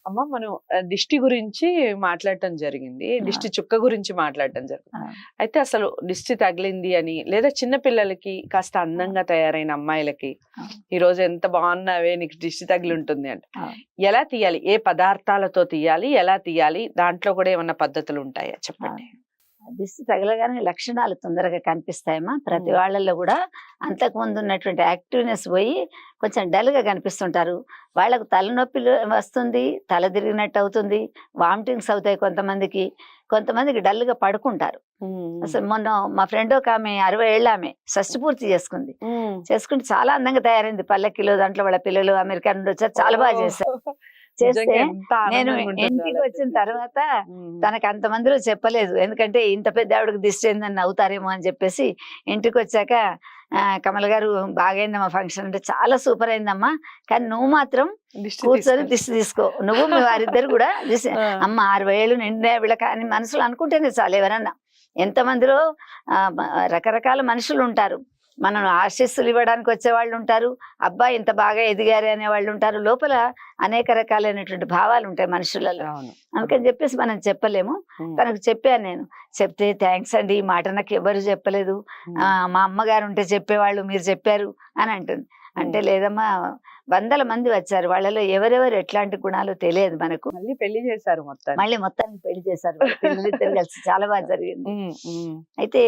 అమ్మ మనం దిష్టి గురించి మాట్లాడటం జరిగింది. ఆ! దిష్టి చుక్క గురించి మాట్లాడటం జరిగింది. ఆ! అయితే అసలు దిష్టి తగిలింది అని లేదా చిన్న పిల్లలకి కాస్త ఆ! అందంగా తయారైన అమ్మాయిలకి ఆ! ఈరోజు ఎంత బాగున్నావే నీకు దిష్టి తగిలుంటుంది అంట. ఆ! ఎలా తీయాలి? ఏ పదార్థాలతో తీయాలి? ఎలా తీయాలి? దాంట్లో కూడా ఏమన్నా పద్ధతులు ఉంటాయా ఆ! చెప్పండి? దిష్టి తగలగానే లక్షణాలు తొందరగా కనిపిస్తాయమ్మా. ప్రతి హ్మ్. వాళ్ళలో గూడా అంతకుముందు ఉన్నటువంటి యాక్టివ్‌నెస్ పోయి కొంచెం డల్‌గా కనిపిస్తుంటారు. వాళ్ళకు తలనొప్పిలు వస్తుంది, తల తిరిగినట్టు అవుతుంది, వామిటింగ్స్ అవుతాయి కొంతమందికి. కొంతమందికి డల్‌గా పడుకుంటారు. హ్మ్. అసలు మొన్న మా ఫ్రెండ్ ఒకామె 60 ఏళ్ళామె షష్టి పూర్తి చేసుకుంది. హ్మ్. చేసుకుంటే చాలా అందంగా తయారైంది. పల్లకిలో దాంట్లో వాళ్ళ పిల్లలు అమెరికా నుండి వచ్చారు. చాలా బాగా ఓహ్! చేశారు. చేస్తే నిజంగా ఎంత నేను ఆనందంగా ఉంటుందో అలాంటివి ఇంటికొచ్చిన చూస్తే. తర్వాత హ్మ్. తనకు అంతమందిలో చెప్పలేదు. ఎందుకంటే ఇంత పెద్ద ఆవిడకి దిష్టి అయిందని నవ్వుతారేమో అని చెప్పేసి ఇంటికొచ్చాక కమల గారు బాగయిందమ్మా ఫంక్షన్ అంటే, చాలా సూపర్ అయిందమ్మా. కానీ నువ్వు మాత్రం దిష్టి కూర్చొని తీసుకోవాలి. దిష్టి తీసుకో. నువ్వు మీ వారిద్దరు కూడా దిష్టి ఆ! అమ్మ 60 ఏళ్ళు నిండాయి వీళ్ళకి అని మనసులో అనుకుంటేనే చాలు ఎవరన్నా. ఎంతమందిలో ఆహ్, మ రకరకాల మనుషులుంటారు. మనం ఆశీస్సులు ఇవ్వడానికి వచ్చేవాళ్ళుంటారు. అబ్బా! ఇంత బాగా ఎదిగారే అనేవాళ్ళుంటారు. లోపల అనేక రకాలైనటువంటి భావాలుంటాయి మనుషులలో. అవును. అవును. అందుకని చెప్పేసి మనం చెప్పలేము. హ్మ్. తనకు చెప్పాను నేను. చెప్తే థాంక్స్ అండి. ఈ మాట నాకెవ్వరు చెప్పలేదు. హ్మ్. మా అమ్మగారుంటే చెప్పేవాళ్ళు, మీరు చెప్పారు అని అంటుంది. అంటే హ్మ్. లేదమ్మా, వందల మంది వచ్చారు. వాళ్ళలో ఎవరెవరు ఎట్లాంటి గుణాలో తెలియదు మనకు. మళ్ళీ పెళ్లి చేశారు మొత్తానికి. మళ్ళీ మొత్తానికి పెళ్లి చేశారు. వాళ్ళ పిల్లలిద్దరు కలిసి చాలా బాగా జరిగింది. హ్మ్. హ్మ్. అయితే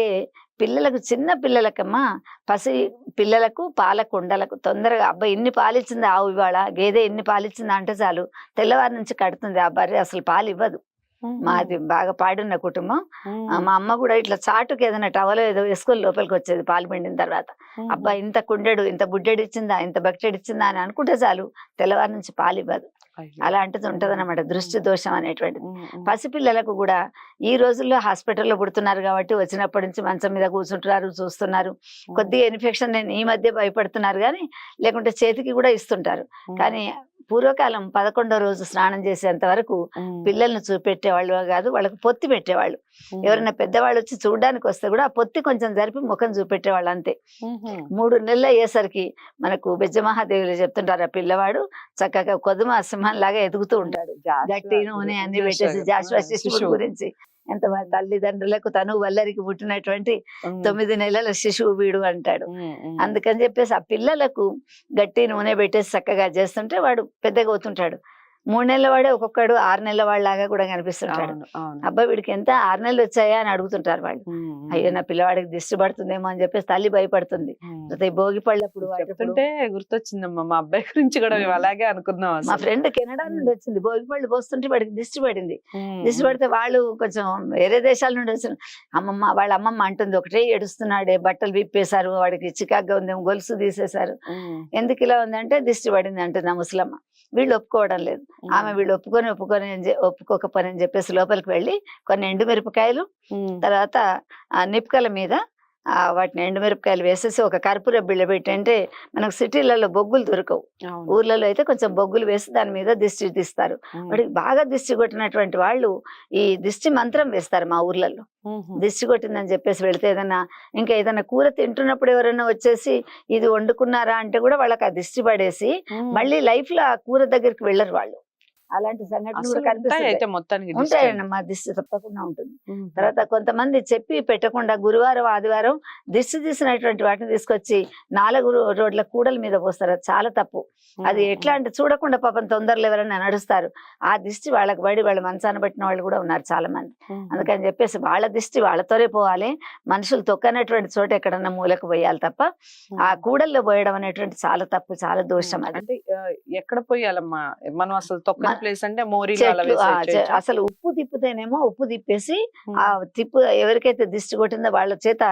పిల్లలకు, చిన్న పిల్లలకమ్మా, పసి పిల్లలకు పాల కుండలకు తొందరగా అబ్బా! ఇన్ని పాలిచ్చిందా ఆవు ఇవాళ, గేదె ఇన్ని పాలిచ్చిందా అంటే చాలు తెల్లవారి నుంచి కడుతుంది. ఆ బర్రె అసలు పాలివ్వదు. హుహు. మాది బాగా పాడున్న కుటుంబం. హ్మ్. మా అమ్మ గూడా ఇట్లా చాటుకి ఏదైనా టవలో ఏదో వేసుకొని లోపలికొచ్చేది పాలు పిండిన తర్వాత. హుహు. అబ్బా! ఇంత కుండెడు, ఇంత బుడ్డెడిచ్చిందా, ఇంత బకెటెడిచ్చిందా అని అనుకుంటే చాలు తెల్లవారి నుంచి పాలివ్వదు. అయ్యో! అలాంటిది హ్మ్. ఉంటదన్నమాట హ్మ్. దృష్టి దోషం అనేటువంటిది. హ్మ్. హ్మ్. పసిపిల్లలకు గూడా ఈ రోజుల్లో హాస్పిటల్‌లో పుడుతున్నారు గాబట్టి వచ్చినప్పటి నుంచి మంచం మీద కూర్చుంటున్నారు, చూస్తున్నారు. హ్మ్. కొద్దిగా ఇన్ఫెక్షన్ నేను ఈ మధ్య భయపడుతున్నారు గానీ, లేకుంటే చేతికి గూడా ఇస్తుంటారు. హ్మ్. కానీ పూర్వకాలం 11వ రోజు స్నానం చేసేంత వరకు హ్మ్. పిల్లల్ని చూపెట్టేవాళ్ళు గాదు. వాళ్ళకి పొత్తి పెట్టేవాళ్ళు. హ్మ్. ఎవరైనా పెద్దవాళ్ళొచ్చి చూడ్డానికొస్తే గూడా ఆ పొత్తి కొంచెం జరిపి ముఖం చూపెట్టేవాళ్ళు అంతే. హుహు. 3 నెలలు అయ్యేసరికి మనకు బెజ్జమహాదేవిలో చెప్తుంటారు, ఆ పిల్లవాడు చక్కగా కొదుమ సింహంలాగా ఎదుగుతూ హ్మ్. ఉంటాడు. జాషువా గట్టి గురు నూనె అన్ని జోషువా పెట్టేసి గారు. జాషువా ఆ! శిశువుడి శిశువు. గురించి ఎంత హ్మ్. తల్లిదండ్రులకు తను వల్లరికి పుట్టినటువంటి హ్మ్. 9 నెలల శిశువు వీడు అంటాడు. హ్మ్. హ్మ్. అందుకని చెప్పేసి ఆ పిల్లలకు గట్టి నూనె పెట్టేసి చక్కగా చేస్తుంటే వాడు పెద్దగా అవుతుంటాడు. 3 నెలల వాడే ఒక్కొక్కడు 6 నెలల వాడిలాగా కూడా కనిపిస్తుంటాడు. అవును. అవును. అబ్బా! వీడికి ఎంత 6 నెలలు వచ్చాయా అని అడుగుతుంటారు వాళ్ళు. హ్మ్. అయ్యో! హ్మ్. నా పిల్లవాడికి దిష్టి పడుతుందేమో అని చెప్పేసి తల్లి భయపడుతుంది. హ్మ్. అయితే భోగి పళ్ళప్పుడు మీరు వాటప్పుడు చెప్తుంటే గుర్తొచ్చిందమ్మా. మా అబ్బాయి గురించి కూడా మేము హ్మ్. అలాగే అనుకున్నాం మా అసలు. ఫ్రెండ్ కెనడా హ్మ్. నుండి వచ్చింది. భోగి పళ్ళు పోస్తుంటే వాడికి దిష్టి పడింది. హ్మ్. దిష్టి హ్మ్. పడితే వాళ్ళు కొంచెం వేరే దేశాల నుండి వచ్చిన అమ్మమ్మ, వాళ్ళ అమ్మమ్మ అంటుంది, ఒకటే ఏడుస్తున్నాడే, బట్టలు విప్పేశారు, వాడికి చికాకుగా ఉందేమో, గొలుసు తీసేశారు. హ్మ్. ఎందుకిలా ఉందంటే దిష్టి పడింది అంటుంది ఆ ముసలమ్మ. వీళ్ళు ఒప్పుకోవడం లేదు. ఆమె హ్మ్. వీళ్ళు ఒప్పుకోకపోనని చెప్పేసి లోపలికి వెళ్ళి కొన్ని ఎండుమిరపకాయలు, హ్మ్. తర్వాత నిప్పుకల మీద వాటిని ఎండుమిరపకాయలు వేసేసి ఒక కర్పూర బిళ్ళ పెట్టి, అంటే మనకు సిటీలలో బొగ్గులు దొరకవు. అవును. ఊర్లలో అయితే కొంచెం బొగ్గులు వేసి దాని మీద దిష్టి తీస్తారు. హ్మ్. వాడికి బాగా దిష్టి కొట్టినటువంటి వాళ్ళు ఈ దిష్టి మంత్రం వేస్తారు మా ఊర్లలో. హుహు. దిష్టి కొట్టిందని చెప్పేసి వెళితే ఇంకా ఏదైనా కూర తింటున్నప్పుడు ఎవరైనా వచ్చేసి ఇది వండుకున్నారా అంటే కూడా వాళ్ళకి ఆ దిష్టి పడేసి హ్మ్. మళ్ళీ లైఫ్‌లో ఆ కూర దగ్గరికి వెళ్ళరు వాళ్ళు. అలాంటి సంఘటనలు కూడా అసలు కనిపిస్తుంటాయి. ఉంటాయయితే మొత్తానికి దిష్టండి. ఉంటాయండి. మా దిష్టి తప్పకుండా ఉంటుంది. హుహు. తర్వాత కొంతమంది చెప్పి పెట్టకుండా గురువారం, ఆదివారం దిష్టి తీసినటువంటి వాటిని తీసుకొచ్చి 4 రోడ్ల కూడల మీద పోస్తారు. అది చాలా తప్పు. అది హ్మ్. ఎట్లా హ్మ్. అంటే చూడకుండా పాపం తొందరలో ఎవరైనా నడుస్తారు. ఆ దిష్టి వాళ్ళకి పడి వాళ్ళ మంచాన పట్టిన వాళ్ళు కూడా ఉన్నారు చాలామంది. హుహు. అందుకని చెప్పేసి వాళ్ళ దిష్టి వాళ్ళతోనే పోవాలి. మనుషులు తొక్కనటువంటి చోట ఎక్కడన్నా మూలకు పోయాలి తప్ప ఆ హ్మ్. కూడల్లో పోయడం అనేటువంటి చాలా తప్పు, చాలా హ్మ్. దోషం అది. అంటే ఎక్కడ పొయ్యాలమ్మా? మనం అసలు తొక్కని మ ప్లేస్ అంటే మోరీలో అలా చెట్లు వేసేయొచ్చా? అసలు ఉప్పు తిప్పితేనేమో ఉప్పు తిప్పేసి ఆ హ్మ్. తిప్పు ఎవరికైతే దిష్టి కొట్టిందో వాళ్ళ చేత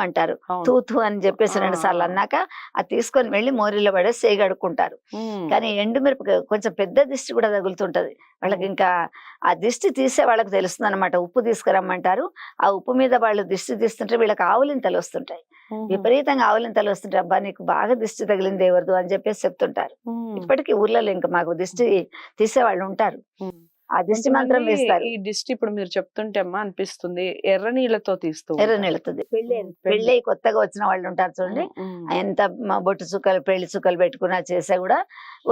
అంటారు. అవును. తూ తూ అని చెప్పేసి ఆ! 2 సార్లు ఆ! అన్నాక అది తీసుకొని వెళ్ళి మోరీలో పడేసి చేయి కడుక్కుంటారు. హ్మ్. కానీ ఎండుమిరపకాయ కొంచెం పెద్ద దిష్టి కూడా తగులుతుంటది. వాళ్ళకి హ్మ్. ఇంకా ఆ దిష్టి తీసే వాళ్ళకి తెలుస్తుందన్నమాట. ఉప్పు తీసుకురమ్మంటారు. ఆ ఉప్పు మీద వాళ్ళు దిష్టి తీస్తుంటే వీళ్ళకి ఆవులింతలు వస్తుంటాయి. హుహు. విపరీతంగా ఆవులింతలు వస్తుంటాయి. అబ్బా! నీకు బాగా దిష్టి తగిలింది ఎవరిదో అని చెప్పేసి చెప్తుంటారు. హ్మ్. ఇప్పటికీ ఊర్లలో ఇంక మాకు దిష్టి తీసేవాళ్ళు ఉంటారు. హ్మ్. ఆ దిష్టి మంత్రం కొంతమంది వేస్తారు. ఈ దిష్టి ఇప్పుడు మీరు చెప్తుంటే అమ్మా అనిపిస్తుంది ఎర్ర నీళ్ళతో తీస్తూ ఎర్ర ఉంటారు. నీళ్ళతోది పెళ్ళి. పెళ్ళి కొత్తగా వచ్చిన వాళ్ళు ఉంటారు చూడండి, ఎంత బొట్టు చుక్కలు పెళ్లి చుక్కలు పెట్టుకున్నా చేసా కూడా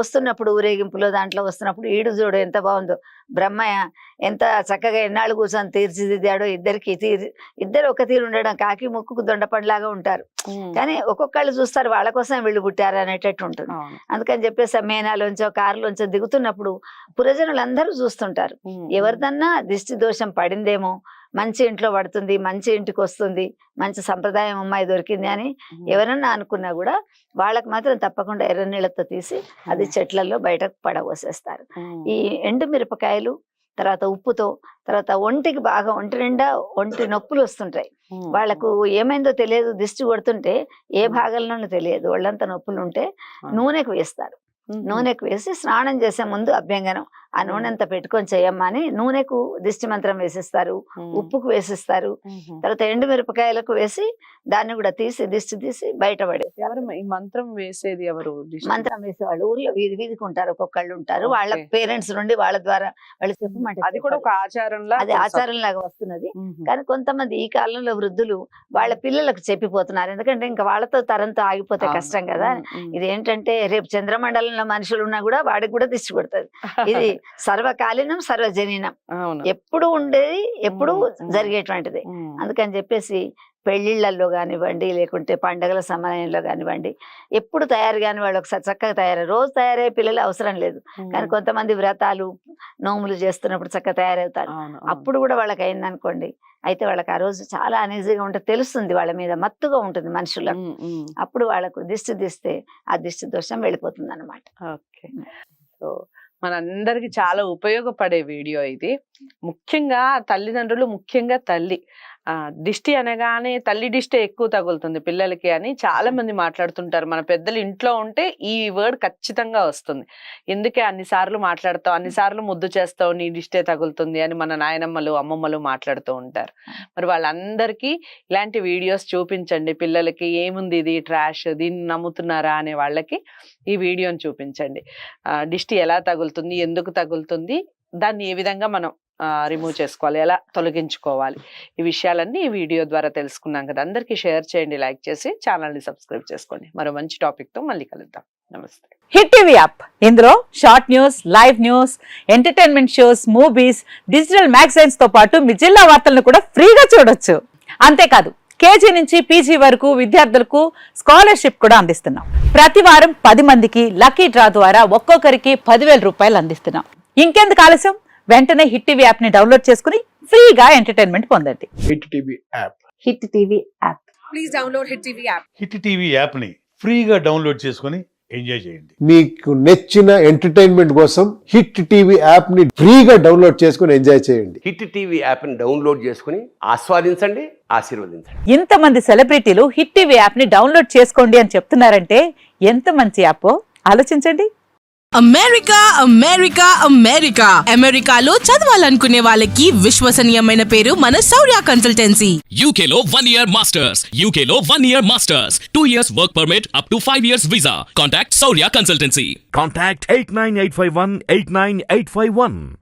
వస్తున్నప్పుడు ఊరేగింపులో దాంట్లో వస్తున్నప్పుడు ఈడు చూడు ఎంత బాగుందో, బ్రహ్మయ్య ఎంత చక్కగా ఎన్నాళ్ళు కూర్చొని తీర్చిదిద్దాడో, ఇద్దరు ఒక తీరు ఉండడం, కాకి ముక్కుకు దొండపండులాగా ఉంటారు. కానీ ఒక్కొక్కళ్ళు చూస్తారు వాళ్ళ కోసం వీళ్ళు పుట్టారు అనేటట్టు ఉంటుంది. అందుకని చెప్పేసి మేనాలోంచో కారులోంచో దిగుతున్నప్పుడు పురజనులందరూ చూస్తుంటారు. ఎవరిదన్నా దిష్టి దోషం పడిందేమో, మంచి ఇంట్లో పడుతుంది, మంచి ఇంటికి వస్తుంది, మంచి సంప్రదాయం అమ్మాయి దొరికింది అని ఎవరన్నా అనుకున్నా కూడా వాళ్ళకి మాత్రం తప్పకుండా ఎర్ర నీళ్ళతో తీసి అది చెట్లలో బయటకు పడవసేస్తారు. ఈ ఎండు మిరపకాయలు, తర్వాత ఉప్పుతో, తర్వాత ఒంటికి బాగా ఒంటి నిండా ఒంటి నొప్పులు వస్తుంటాయి, వాళ్ళకు ఏమైందో తెలియదు, దిష్టి కొడుతుంటే ఏ భాగంలోనూ తెలియదు, ఒళ్ళంతా నొప్పులు ఉంటే నూనెకు వేస్తారు. నూనెకు వేసి స్నానం చేసే ముందు అభ్యంగనం ఆ నూనె అంతా పెట్టుకొని చేయమ్మా అని నూనెకు దిష్టి మంత్రం వేసిస్తారు, ఉప్పుకు వేసిస్తారు, తర్వాత ఎండు మిరపకాయలకు వేసి దాన్ని కూడా తీసి దిష్టి తీసి బయటపడే. ఈ మంత్రం వేసేది ఎవరు? మంత్రం వేసేవాళ్ళు ఊర్లో వీధికి ఉంటారు, ఒక్కొక్కళ్ళు ఉంటారు, వాళ్ళ పేరెంట్స్ నుండి వాళ్ళ ద్వారా వాళ్ళు చెప్పమంటే అది కూడా ఒక ఆచారంలా అది ఆచారం లాగా వస్తున్నది. కానీ కొంతమంది ఈ కాలంలో వృద్ధులు వాళ్ళ పిల్లలకు చెప్పిపోతున్నారు, ఎందుకంటే ఇంకా వాళ్ళతో తరంతో ఆగిపోతే కష్టం కదా. ఇది ఏంటంటే రేపు చంద్రమండలంలో మనుషులు ఉన్నా కూడా వాడికి కూడా దిష్టి కొడుతుంది. ఇది సర్వకాలీనం సర్వజనీనం, ఎప్పుడు ఉండేది, ఎప్పుడు జరిగేటువంటిది. అందుకని చెప్పేసి పెళ్లిళ్లలో కానివ్వండి, లేకుంటే పండగల సమయంలో కానివ్వండి, ఎప్పుడు తయారు కాని వాళ్ళు ఒకసారి చక్కగా తయారయ్యారు. రోజు తయారయ్యే పిల్లలు అవసరం లేదు, కానీ కొంతమంది వ్రతాలు నోములు చేస్తున్నప్పుడు చక్కగా తయారవుతారు. అప్పుడు కూడా వాళ్ళకి అయిందనుకోండి, అయితే వాళ్ళకి ఆ రోజు చాలా అనీజీగా ఉంటే తెలుస్తుంది, వాళ్ళ మీద మత్తుగా ఉంటుంది మనుషులకు. అప్పుడు వాళ్ళకు దిష్టి తీస్తే ఆ దిష్టి దోషం వెళ్ళిపోతుంది అన్నమాట. ఓకే, సో మనందరికి చాలా ఉపయోగపడే వీడియో ఇది. ముఖ్యంగా తల్లిదండ్రులు, ముఖ్యంగా తల్లి దిష్టి అనగానే తల్లి దిష్టి ఎక్కువ తగులుతుంది పిల్లలకి అని చాలా మంది మాట్లాడుతుంటారు. మన పెద్దలు ఇంట్లో ఉంటే ఈ వర్డ్ ఖచ్చితంగా వస్తుంది. ఎందుకే అన్నిసార్లు మాట్లాడతావు, అన్నిసార్లు ముద్దు చేస్తావు, నీ దిష్టే తగులుతుంది అని మన నాయనమ్మలు అమ్మమ్మలు మాట్లాడుతూ ఉంటారు. మరి వాళ్ళందరికీ ఇలాంటి వీడియోస్ చూపించండి. పిల్లలకి ఏముంది ఇది ట్రాష్, దీన్ని నమ్ముతున్నారా అనే వాళ్ళకి ఈ వీడియోని చూపించండి. దిష్టి ఎలా తగులుతుంది, ఎందుకు తగులుతుంది, దాన్ని ఏ విధంగా మనం రిమూవ్ చేసుకోవాలి, ఎలా తొలగించుకోవాలి, ఈ విషయాలన్నీ ఈ వీడియో ద్వారా తెలుసుకున్నాం కదా. అందరికీ షేర్ చేయండి, లైక్ చేసి ఛానల్ని సబ్స్క్రైబ్ చేసుకోండి. మరో మంచి టాపిక్తో మళ్ళీ కలుద్దాం. నమస్తే. హిట్ టీవీ యాప్, ఇందులో short news, live news, entertainment shows, movies, digital magazines తో పాటు మీ జిల్లా వార్తలను కూడా ఫ్రీగా చూడొచ్చు. అంతేకాదు కేజీ నుంచి పీజీ వరకు విద్యార్థులకు స్కాలర్షిప్ కూడా అందిస్తున్నాం. ప్రతి వారం 10 మందికి లక్కీ డ్రా ద్వారా ఒక్కొక్కరికి 10,000 రూపాయలు అందిస్తున్నాం. ఇంకెందుకు ఆలస్యం, వెంటనే హిట్ టీవీ యాప్ ని డౌన్లోడ్ చేసుకుని ఫ్రీగా ఎంటర్టైన్మెంట్ పొందండి. Hit TV app. Hit TV app. Please download hit TV app. Hit TV app ని ఫ్రీగా డౌన్లోడ్ చేసుకుని ఎంజాయ్ చేయండి. మీకు నచ్చిన ఎంటర్టైన్మెంట్ కోసం హిట్ టీవీ యాప్ ని ఫ్రీగా డౌన్లోడ్ చేసుకుని ఎంజాయ్ చేయండి. హిట్ టీవీ యాప్ ని డౌన్లోడ్ చేసుకుని ఆస్వాదించండి, ఆశీర్వదించండి. ఇంతమంది సెలబ్రిటీలు హిట్ టీవీ యాప్ ని డౌన్లోడ్ చేసుకోండి అని చెప్తున్నారంటే ఎంత మంచి యాప్ ఆలోచించండి. అమెరికా అమెరికా అమెరికా అమెరికాలో చదవాలనుకునే వాళ్ళకి విశ్వసనీయమైన పేరు మన శౌర్య కన్సల్టెన్సీ. UK లో 1 year masters, UK లో 1 year masters, 2 years work permit up to 5 years visa. Contact Saurya Consultancy. Contact 89851 89851.